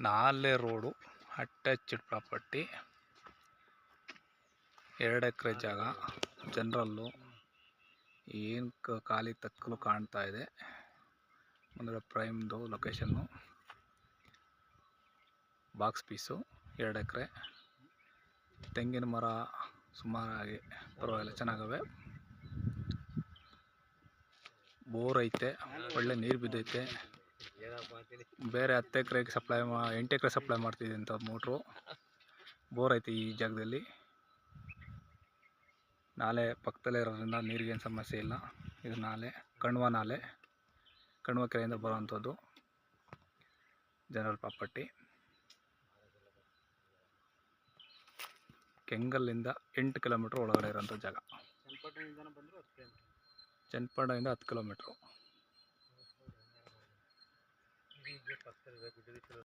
ನಾಲೆ road attached property 2 ಎಕರೆ ಜಾಗ ಜನರಲ್ಲು ಏನು ಖಾಲಿ ತಕ್ಕಲು ಕಾಣ್ತಾ ಇದೆ. ಮುಂದೆ ಪ್ರೈಮ್ದು ಲೊಕೇಶನ್ನು ಬಾಕ್ಸ್ ಪೀಸು 2 ಎಕರೆ. ತೆಂಗಿನ ಮರ ಸುಮಾರಾಗಿ ಪರವಾಗಿಲ್ಲ ಚೆನ್ನಾಗವೆ. ಬೋರ್ ಐತೆ, ಒಳ್ಳೆ ನೀರು ಬಿದ್ದೈತೆ. ಬೇರೆ 10 ಎಕರೆಗೆ ಸಪ್ಲೈ 8 ಎಕರೆ ಸಪ್ಲೈ ಮಾಡ್ತಿದೆ ಅಂತ ಮೋಟ್ರು. ಬೋರ್ ಐತೆ ಈ ಜಾಗದಲ್ಲಿ. ನಾಲೆ ಪಕ್ಕದಲ್ಲೇ ಇರೋದ್ರಿಂದ ನೀರಿಗೇನು ಸಮಸ್ಯೆ ಇಲ್ಲ. ಇದು ನಾಲೆ ಕಣ್ವ ಕೆರೆಯಿಂದ ಬರುವಂಥದ್ದು ಜನರಲ್ ಪ್ರಾಪರ್ಟಿ. ಕೆಂಗಲ್ಲಿಂದ 8 ಕಿಲೋಮೀಟ್ರ್ ಒಳಗಡೆ ಇರೋಂಥ ಜಾಗ. ಚನ್ನಪಟ್ಟಣದಿಂದ 10 ಕಿಲೋಮೀಟ್ರು.